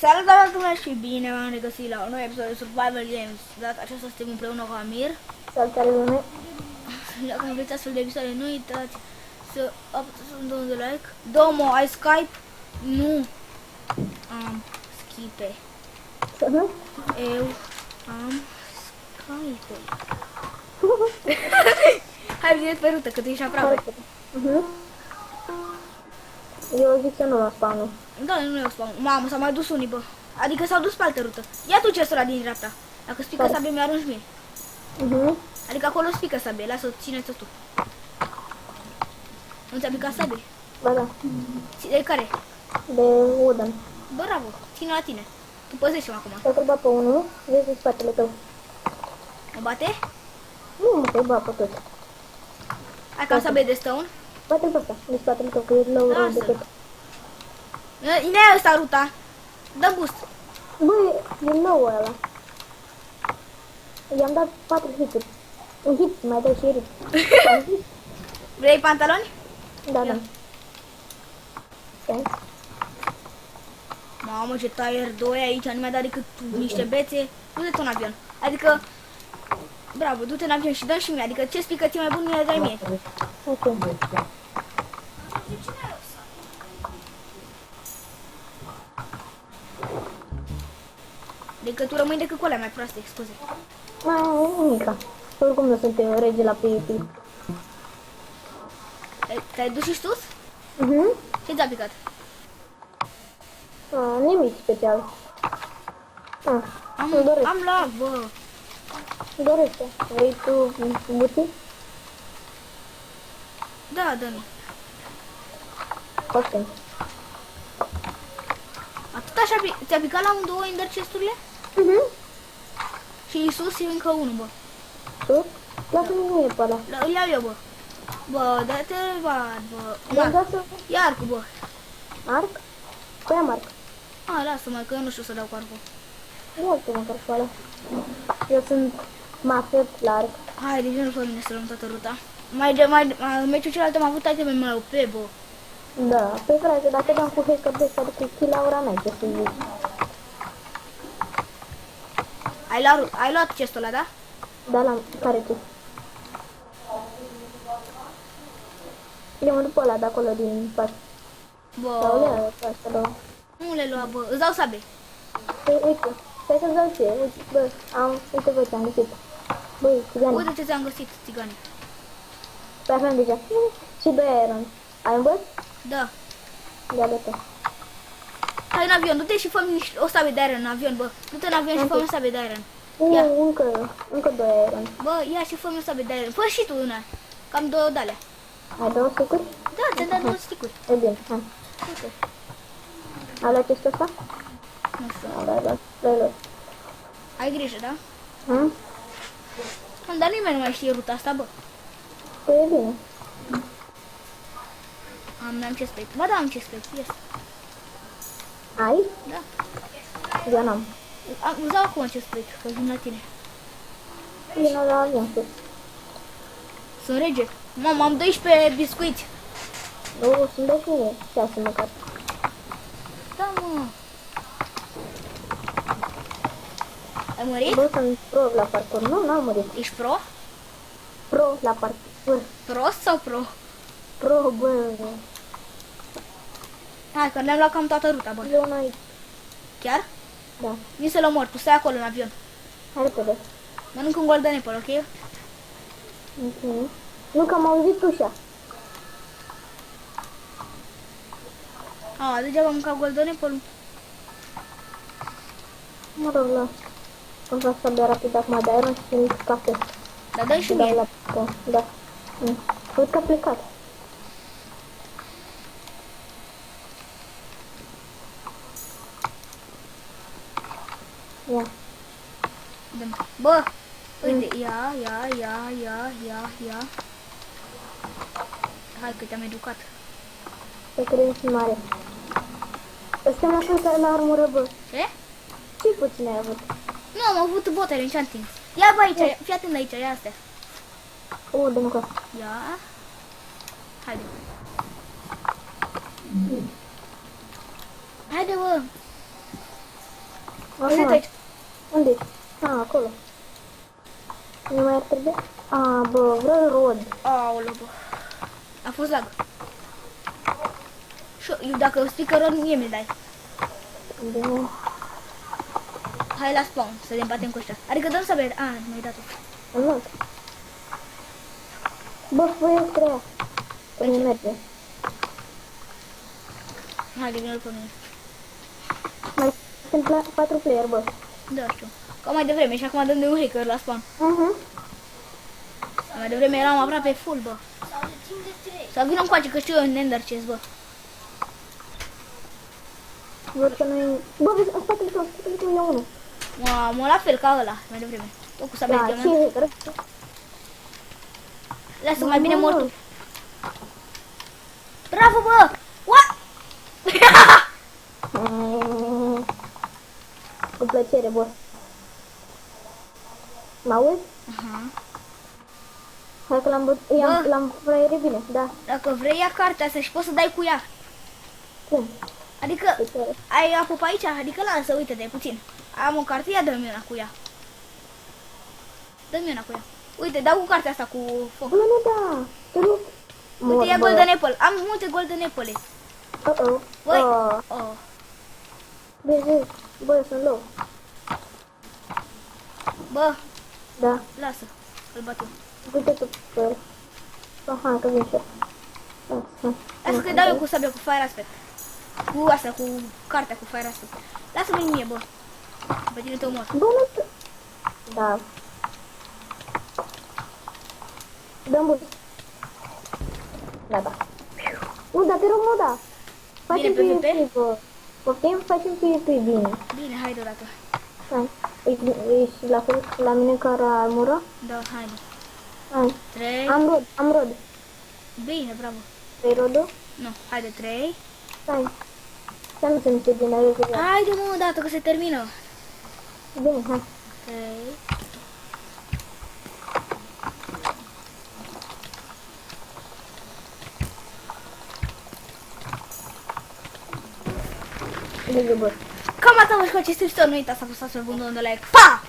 Salut, dragi dumneavoastră și bine v-am regăsit la un nou episod de Survival Games. Data aceasta suntem împreună cu Amir. Salutare lume! Dacă vreți astfel de episoade, nu uitați să apăsați un domn de like. Domo, ai Skype? Nu am Skype. Eu am Skype. Hai, vine pe rută, că tu ești aproape. Eu zic să nu la spawnul. Da, nu eu spawn. Mamă, s-au mai dus unii, bă. Adică s-au dus pe altă rută. Ia tu chestul ăla din dreapta. Dacă spică sabie, mi-arunci mie. Adică acolo spică sabie, lasă-o, ține-ți tu. Nu ți-a picat sabie? Ba da. De care? De wooden. Bravo, ține la tine. Tu păzește-mă acum. Te-a întrebat pe unul, vezi în spatele tău. Mă bate? Nu mă, te-ai bat pe tot. Hai că am sabie de stone. Bate-l pe ăsta, în spatele tău, că e low rău de tot. Ine ăsta ruta. Dă boost. Băi, e low ăla. I-am dat 4 hituri. Un hit, mai dai și hit. Vrei pantaloni? Da, da. Stai. Mamă, ce tire 2 aici, nu mi-a dat decât niște bețe. Du-te în avion. Adică, bravo, du-te în avion și dă și mie. Adică ce spică ție mai bun, mi-le dai mie. Ok. Decât tu rămâi decât cu alea mai proaste, scuze. Nimica. Oricum nu sunt eu rege la PvP. Te-ai dus și sus? Ce ți-a picat? Nimic special. Îmi doresc. Am lag, bă. Îmi dorește. Vrei tu buții? Da, dă-mi. Ok. Atât așa ți-a picat la amândouă ender chest-urile? Și sus e încă unul, bă. Sus? Lasă-mi mie pe ăla. Îl iau eu, bă. Bă, dă-te, bă. I-am dat să... Ia arcul, bă. Arc? Păi am arc. Lasă-mă, că eu nu știu să dau cu arcul. Ia-te măcar pe ăla. Eu sunt mafet la arc. Hai, de ce nu fă mine să luăm toată ruta? Meciul celălalt am avut iteme mai OP, bă. Da, pe frate, dacă dam cu hacker de ăsta, cu kill-aura mea, ce să zic. Ai luat chestul ăla, da? Da, la care tu? Eu mă după ăla de acolo din pas. Sau Bă, le ia pe asta, da. nu le lua, bă. Îți dau sabe. Păi, uite, stai să-ți dau ție, uite, bă, uite bă ce am găsit. Băi, țigane. Uite ce ți-am găsit, țigane. Pe aveam deja. Și 2 iron. Ai un băt? Da. Ia de tot. Hai în avion, du-te și fă-mi o sabie de iron în avion, bă. Du-te în avion și fă-mi o sabie de iron. Ia. Încă 2 iron. Bă, ia și fă-mi o sabie de iron. Fă și tu una. Cam 2 de alea. Ai 2 sticuri? Da, ți-am dat 2 sticuri. E bine, hai. Uite. Ai luat chestia asta? Nu știu. Da, l-ai luat. Ai grijă, da? Hm? Dar nimeni nu mai știe ruta asta, bă. Păi e bine. Am chest plate. Ba da, am chest plate, yes. Ai? Da. Eu n-am. Îți dau acum chest plate, că vin la tine. Vino la avion sus. Sunt rege. Mamă, am 12 biscuiți. Nu, sunt de mine. 6 măcar. Da, mă. Ai murit? Bă, sunt pro la parcurs. Nu, n-am murit. Ești pro? Pro la parcurs. Prost sau pro? Pro, bă. Hai, că ne-am luat cam toată ruta, bă. Eu n-ai. Chiar? Da. Vin să-l omor, tu stai acolo în avion. Hai repede. Mănânc un golden apple, ok? Ok. Nu, că am auzit ușa. Degeaba am mâncat golden apple. Mă rog, la. Am vrea să bea rapid acum de iron și mic cafe. Da, dă și Da, mie. da. Uite că a plecat. Ia. Dă-mi. Bă, uite, ia. Hai că te-am educat. Să credeți mare. Ăsta m-a fost la armură, bă. Ce? Ce puțin ai avut? Nu, am avut botele enchanting. Ia bă aici, fii atent aici, ia astea. De nu că. Ia. Haide. Haide, bă. Uite aici. Unde ești? Acolo. Nu mai ar trebui? Bă, vreau rod. Aoleu, bă. A fost lag. Și eu, dacă speaker on, mie mi-l dai. Bine. Hai la spawn, să ne batem cu ăștia. Adică dăm să vedem. Mi-ai dat-o. Nu. Bă, voi treia. Păi nu merge. Hai, devine pe mine. Mai sunt 4 player, bă. Da, știu. Ca mai devreme și acum dăm de un hacker la spawn. Mai devreme eram aproape full, bă. Sau vină încoace, că știu eu în Ender chest, bă. Văd că noi... Bă, vezi, în spatele tău e unul. Mă la fel ca ăla, mai devreme. Tot cu sabia Da, de ce diamant. e hacker? Lasă mai bine mortul. Bravo, bă! What? Cu plăcere, bă. Mă auzi? Hai că l-am fraiere bine, da. Dacă vrei, ia cartea asta și poți să dai cu ea. Cum? Adică, ai apă pe aici? Adică lasă, uite-te puțin. Am o carte, ia dă-mi una cu ea. Dă-mi una cu ea. Uite, dau cu cartea asta cu foc. Bă, nu da. Te rog. Uite, ia golden apple. Am multe golden apple. Băi. Vezi, bă, sunt low. Bă, Da. lasă. Îl bat eu. Uite tu pe el. Hai că vin și eu. Lasă că-i dau eu cu sabia, cu fire aspect. Cu asta, cu cartea, cu fire aspect. Lasă-mi mie, bă. Pe tine te omor. Bă, nu... Da. Dăm bus. Gata. Nu, dar te rog, nu da. Facem Bine, PvP, bă. Poftim, facem PvP, bine. Bine, hai deodată. Hai. Ești la fel la mine ca la armură? Da, haide. Hai. 3. Am rod. Bine, bravo. 3 rodul? Nu, haide, 3. Hai. Să nu se miște bine, repede. Haide, mă, odată, că se termină. Bine, hai. 3. Bine, bă. Cam atât vă cu acest episod, nu uitați să apăsați pe butonul de like. Pa!